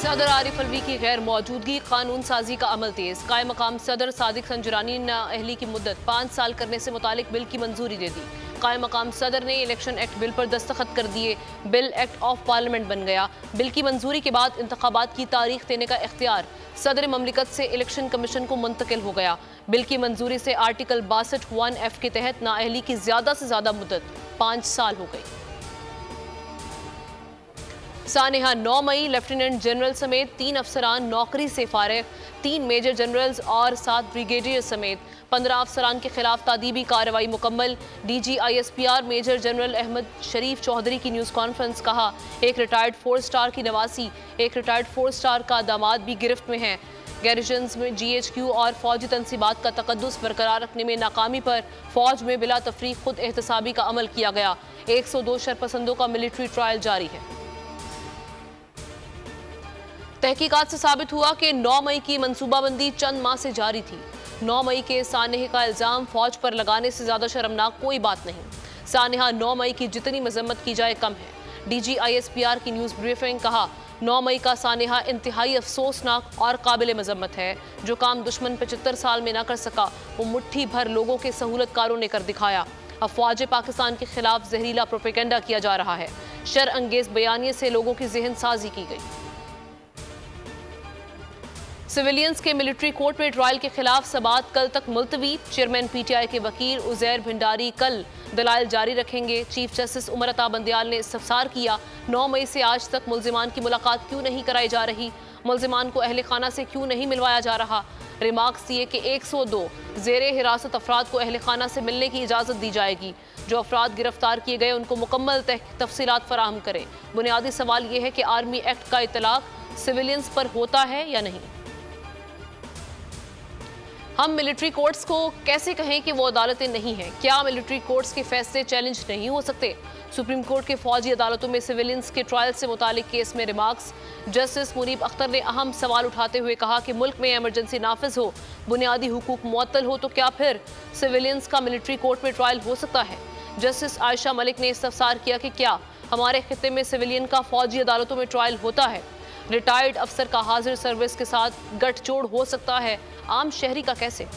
सदर आरिफ अलवी की गैर मौजूदगी कानून साजी का अमल तेज। कायम मकाम सदर सादिक संजरानी ने अहली की मुद्दत 5 साल करने से मुतालिक बिल की मंजूरी दे दी। कायम मकाम सदर ने इलेक्शन एक्ट बिल पर दस्तखत कर दिए। बिल एक्ट ऑफ पार्लियामेंट बन गया। बिल की मंजूरी के बाद इंतखाबात की तारीख देने का इख्तियार सदर ममलिकत से इलेक्शन कमीशन को मुंतकिल हो गया। बिल की मंजूरी से आर्टिकल 62(1)(f) के तहत नाअहली की ज्यादा से ज्यादा मुद्दत 5 साल हो गई। सानेहा 9 मई लेफ्टिनेंट जनरल समेत 3 अफसरान नौकरी से फारिग। 3 मेजर जनरल्स और 7 ब्रिगेडियर समेत 15 अफसरान के खिलाफ तादीबी कार्रवाई मुकम्मल। DG/ISPR मेजर जनरल अहमद शरीफ चौधरी की न्यूज़ कॉन्फ्रेंस। कहा, एक रिटायर्ड 4 स्टार की नवासी, एक रिटायर्ड 4 स्टार का दामाद भी गिरफ्त में हैं। गैरिजन्स में GHQ और फौजी तनसीबात का तकद्दुस बरकरार रखने में नाकामी पर फौज में बिला तफरीक खुद एहतसाबी का अमल किया गया। 102 शरपसंदों का मिलिट्री ट्रायल जारी है। तहकीकात से साबित हुआ कि 9 मई की मनसूबाबंदी चंद माह से जारी थी। 9 मई के सानेहा का इल्ज़ाम फौज पर लगाने से ज़्यादा शर्मनाक कोई बात नहीं। सानेहा 9 मई की जितनी मजम्मत की जाए कम है। DG/ISPR की न्यूज़ ब्रीफिंग। कहा, 9 मई का सानेहा इंतहाई अफसोसनाक और काबिल मजम्मत है। जो काम दुश्मन 75 साल में ना कर सका वो मुट्ठी भर लोगों के सहूलतकारों ने कर दिखाया। अफवाज पाकिस्तान के खिलाफ जहरीला प्रोपेगेंडा किया जा रहा है। शर अंगेज बयानिए से लोगों की जहन साजी की गई। सिविलियंस के मिलिट्री कोर्ट में ट्रायल के खिलाफ समाअत कल तक मुलतवी। चेयरमैन PTI के वकील उजैर भंडारी कल दलाइल जारी रखेंगे। चीफ जस्टिस उमर अता बंदियाल ने इस्तफसार किया, 9 मई से आज तक मुल्जिमान की मुलाकात क्यों नहीं कराई जा रही, मुल्जिमान को अहले खाना से क्यों नहीं मिलवाया जा रहा। रिमार्क्स दिए कि 102 ज़ेरे हिरासत अफराद को अहले खाना से मिलने की इजाज़त दी जाएगी। जो अफराद गिरफ्तार किए गए उनको मुकम्मल तफसीलात फराहम करें। बुनियादी सवाल यह है कि आर्मी एक्ट का इतलाक सिविलियंस पर होता है या नहीं। हम मिलिट्री कोर्ट्स को कैसे कहें कि वो अदालतें नहीं हैं? क्या मिलिट्री कोर्ट्स के फैसले चैलेंज नहीं हो सकते? सुप्रीम कोर्ट के फौजी अदालतों में सिविलियंस के ट्रायल से मुतालिक केस में रिमार्क्स। जस्टिस मुनीब अख्तर ने अहम सवाल उठाते हुए कहा कि मुल्क में एमरजेंसी नाफिज हो, बुनियादी हुकूक मुअत्तल हो तो क्या फिर सिविलियंस का मिलिट्री कोर्ट में ट्रायल हो सकता है? जस्टिस आयशा मलिक ने इस्तफसार किया कि क्या हमारे खित्ते में सिविलियन का फौजी अदालतों में ट्रायल होता है? रिटायर्ड अफसर का हाजिर सर्विस के साथ गठजोड़ हो सकता है, आम शहरी का कैसे?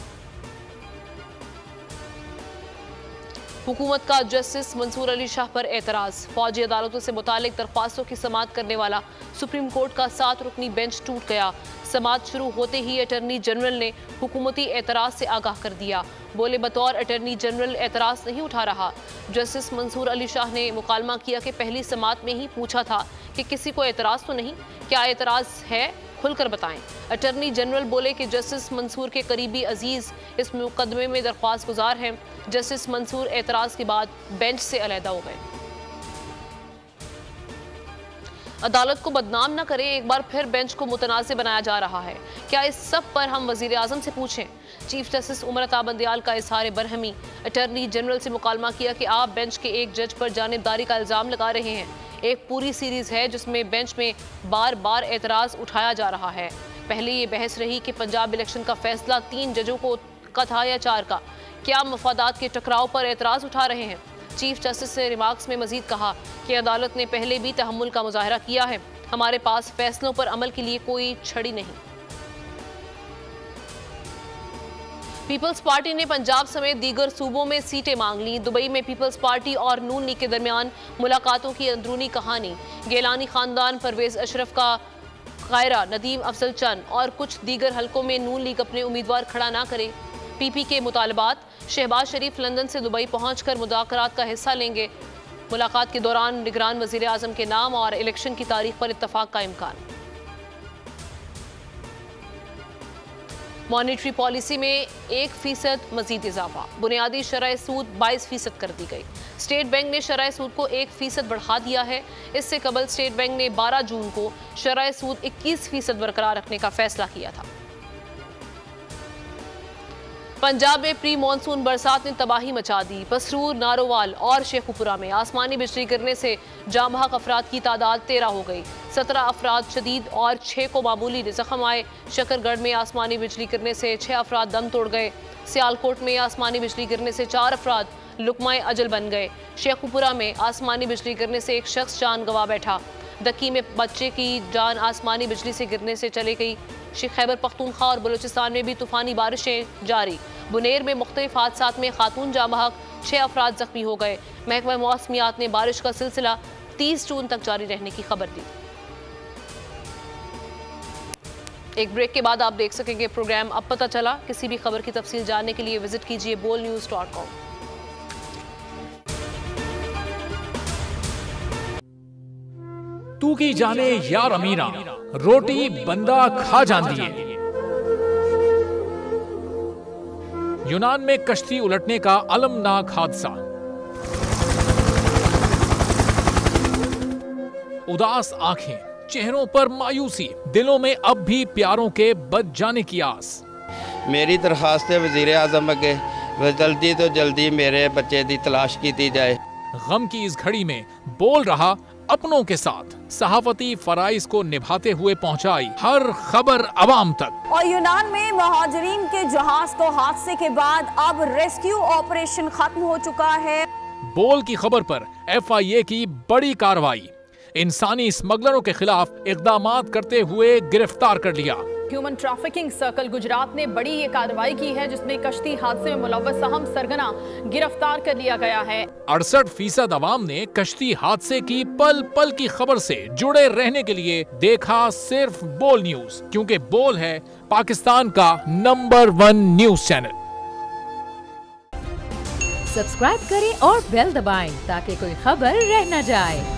हुकूमत का जस्टिस मंसूर अली शाह पर एतराज। फौजी अदालतों से मुतालिक दरख्वास्तों की समाअत करने वाला सुप्रीम कोर्ट का 7 रुकनी बेंच टूट गया। समाअत शुरू होते ही अटर्नी जनरल ने हुकूमती एतराज से आगाह कर दिया। बोले, बतौर अटर्नी जनरल एतराज नहीं उठा रहा। जस्टिस मंसूर अली शाह ने मुकालमा किया कि पहली समाअत में ही पूछा था कि किसी को एतराज तो नहीं, क्या एतराज है खुलकर बताएं। अटर्नी जनरल बोले कि जस्टिस मंसूर के करीबी अजीज इस मुकदमे में दरख्वास्त गुजार हैं। जस्टिस मंसूर एतराज के बाद बेंच से अलहदा हो गए। अदालत को बदनाम न करें, एक बार फिर बेंच को मुतनाज़ बनाया जा रहा है। क्या इस सब पर हम वज़ीर आज़म से पूछें? चीफ जस्टिस उमर अता बंदियाल का इज़हार बरहमी। अटर्नी जनरल से मुकालमा किया कि आप बेंच के एक जज पर जानिबदारी का इल्ज़ाम लगा रहे हैं। एक पूरी सीरीज़ है जिसमें बेंच में बार बार एतराज़ उठाया जा रहा है। पहले ये बहस रही कि पंजाब इलेक्शन का फैसला 3 जजों का था या 4 का। क्या मफादात के टकराव पर एतराज़ उठा रहे हैं? चीफ जस्टिस ने रिमार्क्स में मजीद कहा कि अदालत ने पहले भी तहम्मुल का मुजाहरा किया है। हमारे पास फैसलों पर अमल के लिए कोई छड़ी नहीं। पीपल्स पार्टी ने पंजाब समेत दीगर सूबों में सीटें मांग ली। दुबई में पीपल्स पार्टी और नून लीग के दरमियान मुलाकातों की अंदरूनी कहानी। गेलानी खानदान, परवेज अशरफ का कायरा, नदीम अफजल चंद और कुछ दीगर हलकों में नून लीग अपने उम्मीदवार खड़ा ना करे। PP के मुतालबात। शहबाज शरीफ लंदन से दुबई पहुंचकर मुज़ाकरात का हिस्सा लेंगे। मुलाकात के दौरान निगरान वज़ीर आज़म के नाम और इलेक्शन की तारीख पर इत्तफाक का इम्कान। मॉनिटरी पॉलिसी में 1% मजीद इजाफा। बुनियादी शरह सूद 22% कर दी गई। स्टेट बैंक ने शरह सूद को 1% बढ़ा दिया है। इससे कबल स्टेट बैंक ने 12 जून को शरह सूद 21% बरकरार रखने का फैसला किया था। पंजाब में प्री मानसून बरसात ने तबाही मचा दी। पसरूर, नारोवाल और शेखुपुरा में आसमानी बिजली गिरने से जाँ बहक अफराद की तादाद 13 हो गई। 17 अफराद शदीद और 6 को मामूली जख्म आए। शकरगढ़ में आसमानी बिजली गिरने से 6 अफराद दम तोड़ गए। सियालकोट में आसमानी बिजली गिरने से 4 अफराद लुकमाए अजल बन गए। शेखुपुरा में आसमानी बिजली गिरने से एक शख्स जान गंवा बैठा। दक्की में बच्चे की जान आसमानी बिजली से गिरने से चली गई। खैबर पख्तूनख्वा और बलूचिस्तान में भी तूफानी बारिशें जारी। बुनेर में मुख्तलिफ हादसात में खातून जाँ बहक, 6 अफराद जख्मी हो गए। महकमा मौसमियात ने बारिश का सिलसिला 30 जून तक जारी रहने की खबर दी। एक ब्रेक के बाद आप देख सकेंगे प्रोग्राम अब पता चला। किसी भी खबर की तफसील जानने के लिए विजिट कीजिए bolnews.com। तू की जाने यार अमीरा, रोटी बंदा खा जाती है। यूनान में कश्ती उलटने का अलमनाक हादसा। उदास आंखें, चेहरों पर मायूसी, दिलों में अब भी प्यारों के बच जाने की आस। मेरी दरखास्त है वजीर आजम अगे जल्दी तो जल्दी मेरे बच्चे की तलाश की जाए। गम की इस घड़ी में बोल रहा अपनों के साथ, सहाफती फराइज को निभाते हुए पहुंचाई हर खबर अवाम तक। और यूनान में महाजरीन के जहाज को हादसे के बाद अब रेस्क्यू ऑपरेशन खत्म हो चुका है। बोल की खबर पर FIA की बड़ी कार्रवाई, इंसानी स्मगलरों के खिलाफ इकदामात करते हुए गिरफ्तार कर लिया। ह्यूमन ट्रैफिकिंग सर्कल गुजरात ने बड़ी ये कार्रवाई की है, जिसमें कश्ती हादसे में मुलव्वस अहम सरगना गिरफ्तार कर लिया गया है। 68% अवाम ने कश्ती हादसे की पल पल की खबर से जुड़े रहने के लिए देखा सिर्फ बोल न्यूज, क्योंकि बोल है पाकिस्तान का नंबर 1 न्यूज चैनल। सब्सक्राइब करें और बेल दबाएं ताकि कोई खबर रह न जाए।